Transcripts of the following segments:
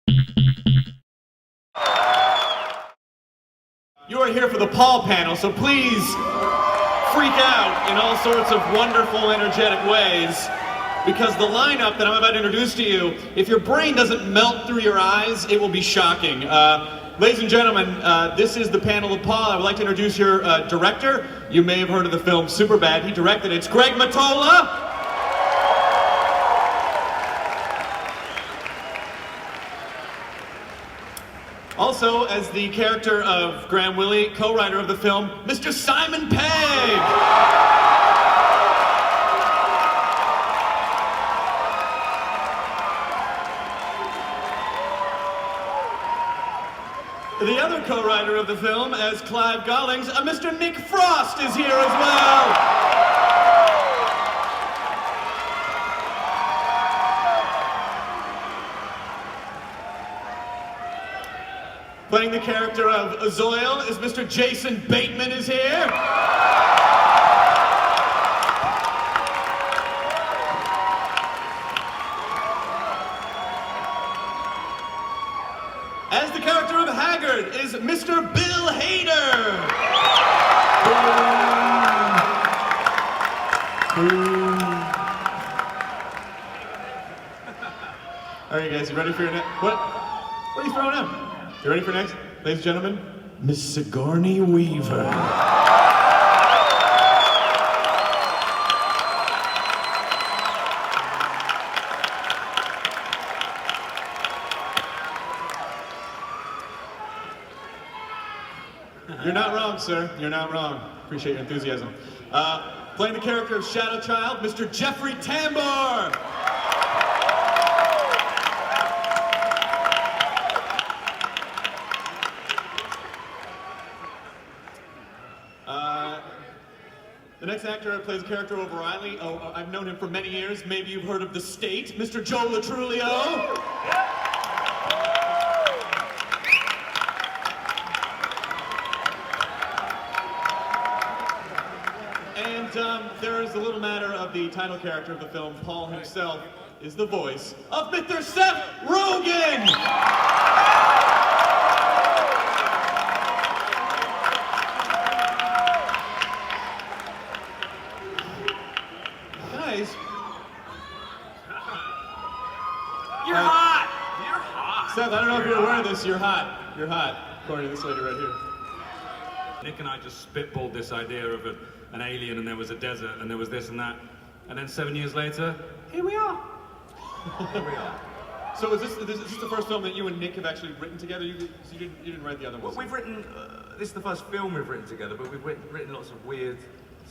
You are here for the Paul panel, so please freak out in all sorts of wonderful, energetic ways, because the lineup that I'm about to introduce to you, if your brain doesn't melt through your eyes, it will be shocking. Ladies and gentlemen, this is the panel of Paul. I would like to introduce your director. You may have heard of the film Superbad. He directed it. It's Greg Mottolla. Also, as the character of Graham Willie, co-writer of the film, Mr. Simon Pegg. The other co-writer of the film, as Clive Gollings, Mr. Nick Frost is here as well. Playing the character of Azoil is Mr. Jason Bateman is here. As the character of Haggard is Mr. Bill Hader. All right, guys, you ready for your next? What are you throwing out? You ready for next? Ladies and gentlemen, Miss Sigourney Weaver. You're not wrong, sir. You're not wrong. Appreciate your enthusiasm. Playing the character of Shadow Child, Mr. Jeffrey Tambor. The next actor plays the character of O'Reilly. Oh, I've known him for many years. Maybe you've heard of The State, Mr. Joe Latrulio. And there is a little matter of the title character of the film. Paul himself is the voice of Mr. Seth Rogen. You're hot! You're hot! Seth, I don't know if you're aware of this, you're hot. You're hot, according to this lady right here. Nick and I just spitballed this idea of an alien, and there was a desert, and there was this and that. And then 7 years later, here we are. Here we are. So is this the first film that you and Nick have actually written together? You didn't write the other ones? Well, we've written, this is the first film we've written together, but we've written lots of weird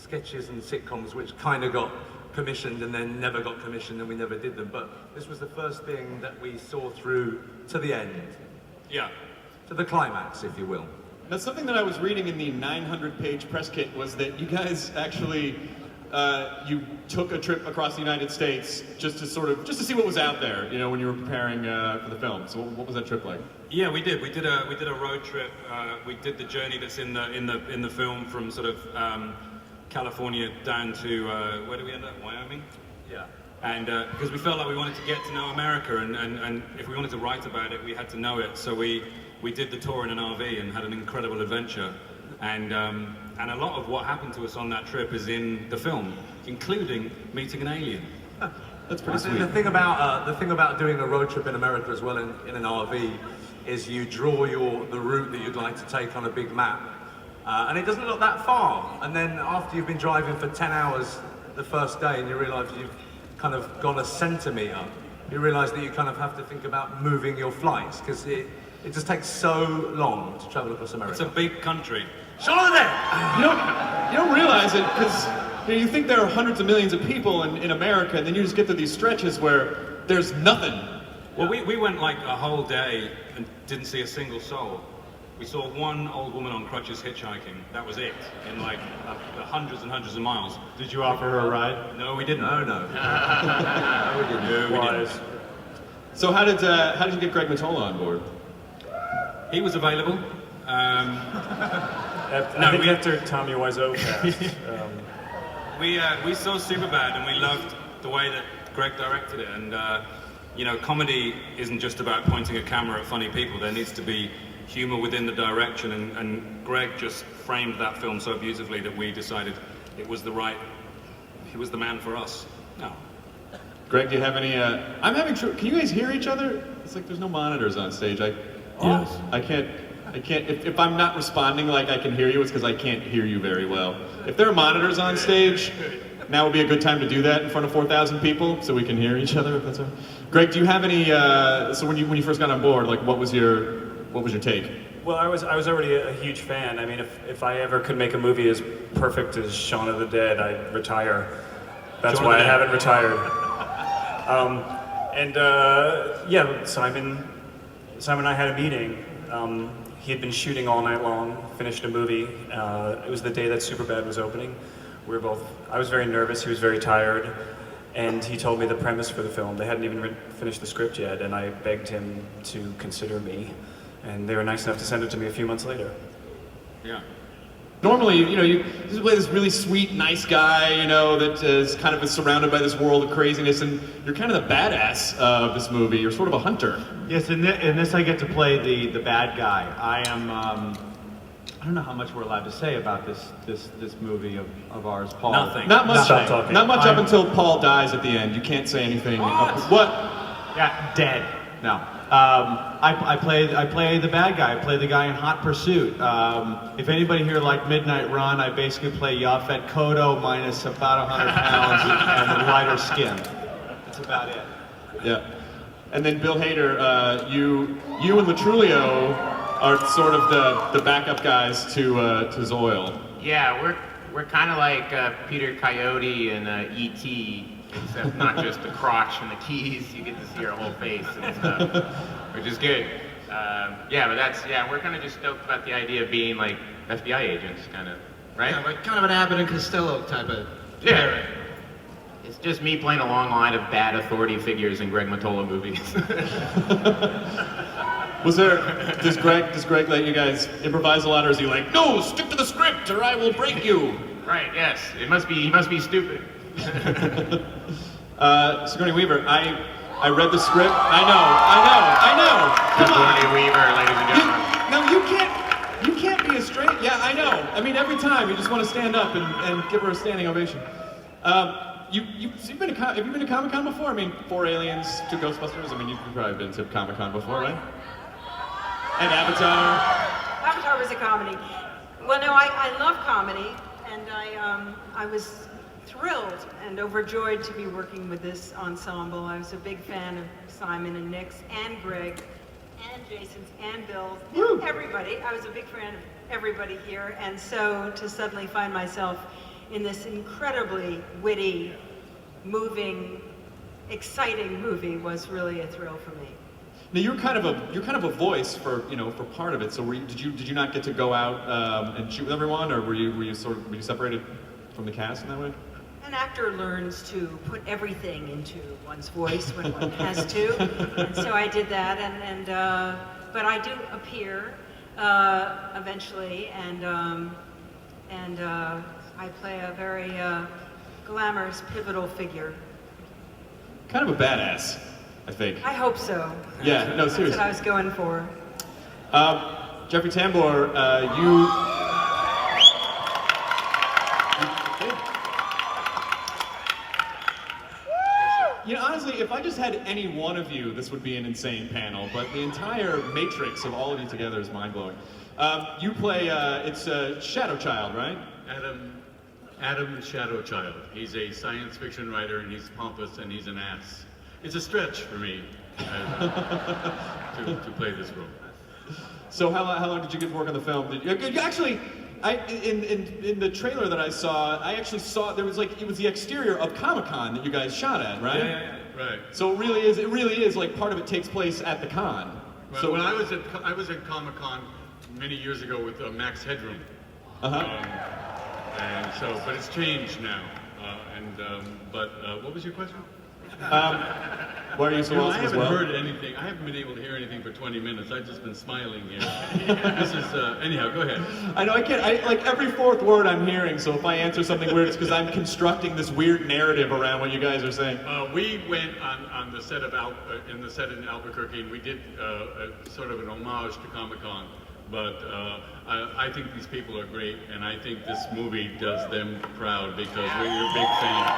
sketches and sitcoms which kind of got commissioned and then never got commissioned and we never did them. But this was the first thing that we saw through to the end. Yeah. To the climax, if you will. Now, something that I was reading in the 900-page press kit was that you guys actually, you took a trip across the United States just to see what was out there, you know, when you were preparing for the film. So what was that trip like? Yeah, we did. We did a road trip. We did the journey that's in the film from sort of California down to where do we end up? Wyoming. Yeah. And because we felt like we wanted to get to know America, and if we wanted to write about it, we had to know it. So we did the tour in an RV and had an incredible adventure. And a lot of what happened to us on that trip is in the film, including meeting an alien. That's pretty sweet. The thing about doing a road trip in America as well in an RV is you draw the route that you'd like to take on a big map. And it doesn't look that far. And then after you've been driving for 10 hours the first day and you realise you've kind of gone a centimetre, you realise that you kind of have to think about moving your flights because it just takes so long to travel across America. It's a big country. Shut there! You don't realize it because you think there are hundreds of millions of people in America, and then you just get to these stretches where there's nothing. Well, we went like a whole day and didn't see a single soul. We saw one old woman on crutches hitchhiking. That was it, in like hundreds and hundreds of miles. Did you offer her a ride? No, we didn't. No. No, we didn't. No, we didn't. So how did you get Greg Mottolla on board? He was available. After Tommy Wiseau passed. We saw Superbad and we loved the way that Greg directed it, and you know, comedy isn't just about pointing a camera at funny people. There needs to be humor within the direction, and Greg just framed that film so beautifully that we decided he was the man for us. No. Greg, do you have any, I'm having trouble, can you guys hear each other? It's like there's no monitors on stage. Yes. I can't, if I'm not responding like I can hear you, it's because I can't hear you very well. If there are monitors on stage, now would be a good time to do that in front of 4,000 people so we can hear each other, if that's all right. Greg, do you have any, so when you first got on board, like what was your take? Well, I was already a huge fan. I mean, if I ever could make a movie as perfect as Shaun of the Dead, I'd retire. That's why I haven't retired. Yeah, Simon and I had a meeting. He had been shooting all night long, finished a movie. It was the day that Superbad was opening. I was very nervous, he was very tired, and he told me the premise for the film. They hadn't even finished the script yet, and I begged him to consider me, and they were nice enough to send it to me a few months later. Yeah. Normally, you know, you play this really sweet, nice guy, you know, that is kind of surrounded by this world of craziness, and you're kind of the badass of this movie. You're sort of a hunter. Yes, in this I get to play the bad guy. I am, I don't know how much we're allowed to say about this movie of ours, Paul. Nothing. Not much. Stop talking. Not much up until Paul dies at the end. You can't say anything. What? Yeah, dead. No. I play the bad guy. I play the guy in Hot Pursuit. If anybody here liked Midnight Run, I basically play Yaphet Kotto minus about 100 pounds and a lighter skin. That's about it. Yeah. And then Bill Hader, you and Latrulio are sort of the backup guys to Zoil. Yeah, we're kind of like Peter Coyote and E.T., except not just the crotch and the keys. You get to see our whole face and stuff, which is good. We're kind of just stoked about the idea of being like FBI agents, kind of, right? Yeah, like kind of an Abbott and Costello type of. Yeah. It's just me playing a long line of bad authority figures in Greg Mottolla movies. Does Greg let you guys improvise a lot, or is he like, no, stick to the script or I will break you? Right, yes. He must be stupid. Sigourney Weaver, I read the script. I know. Come on. Sigourney Weaver, ladies and gentlemen. You can't be a straight. Yeah, I know. I mean, every time you just want to stand up and give her a standing ovation. Have you been to Comic-Con before? I mean, 4 Aliens, 2 Ghostbusters. I mean, you've probably been to Comic-Con before, right? And Avatar. Avatar was a comedy. Well, no, I love comedy, and I was thrilled and overjoyed to be working with this ensemble. I was a big fan of Simon and Nick's and Greg and Jason's and Bill's and everybody. I was a big fan of everybody here, and so to suddenly find myself in this incredibly witty, moving, exciting movie was really a thrill for me. Now you're kind of a voice for part of it. So did you not get to go out and shoot with everyone, or were you separated from the cast in that way? An actor learns to put everything into one's voice when one has to, and so I did that. But I do appear eventually, and I play a very glamorous, pivotal figure. Kind of a badass, I think. I hope so. Yeah, no, seriously. That's what I was going for. Jeffrey Tambor, you know, honestly, if I just had any one of you, this would be an insane panel, but the entire matrix of all of you together is mind-blowing. You play, it's Shadow Child, right? Adam Shadow Child. He's a science fiction writer, and he's pompous, and he's an ass. It's a stretch for me to play this role. So how long did you get to work on the film? You actually, in the trailer that I saw, I actually saw it was the exterior of Comic-Con that you guys shot at, right? Yeah, right. So it really is like part of it takes place at the con. Well, So when I was at Comic-Con many years ago with Max Headroom. And so, but it's changed now. What was your question? Why are you so You know, I awesome as haven't well? heard anything. I haven't been able to hear anything for 20 minutes. I've just been smiling here. This is, anyhow, go ahead. I know I can't. Like every fourth word I'm hearing. So if I answer something weird, it's because I'm constructing this weird narrative around what you guys are saying. We went on the set of in the set in Albuquerque, and we did sort of an homage to Comic-Con. But I think these people are great, and I think this movie does them proud because we're your big fans.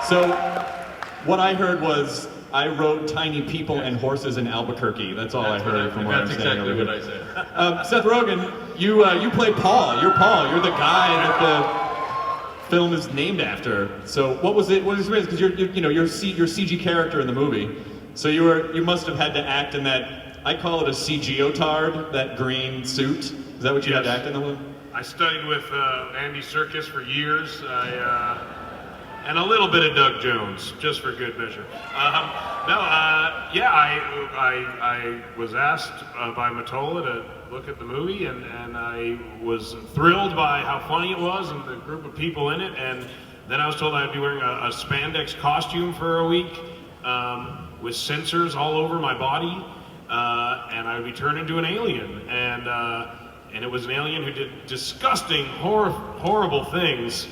So, what I heard was I wrote tiny people and horses in Albuquerque. That's all I heard from where I'm That's standing exactly over what here. I said. Seth Rogen, you play Paul. You're Paul. You're the guy that the film is named after. So, what was it? What was it? Because you're CG character in the movie. So you must have had to act in that. I call it a CG-otard, that green suit. Is that what you had to act in the movie? I studied with Andy Serkis for years, and a little bit of Doug Jones, just for good measure. I was asked by Mottolla to look at the movie, and I was thrilled by how funny it was and the group of people in it, and then I was told I'd be wearing a spandex costume for a week with sensors all over my body, and I would be turned into an alien, and it was an alien who did disgusting, horrible things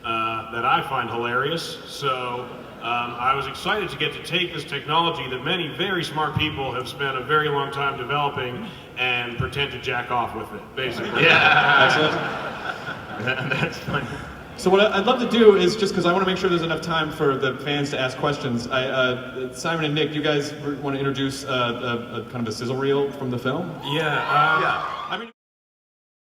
that I find hilarious. So I was excited to get to take this technology that many very smart people have spent a very long time developing and pretend to jack off with it, basically. Yeah. Excellent. That's funny. So what I'd love to do is, just because I want to make sure there's enough time for the fans to ask questions, Simon and Nick, you guys want to introduce a kind of a sizzle reel from the film? Yeah. I mean.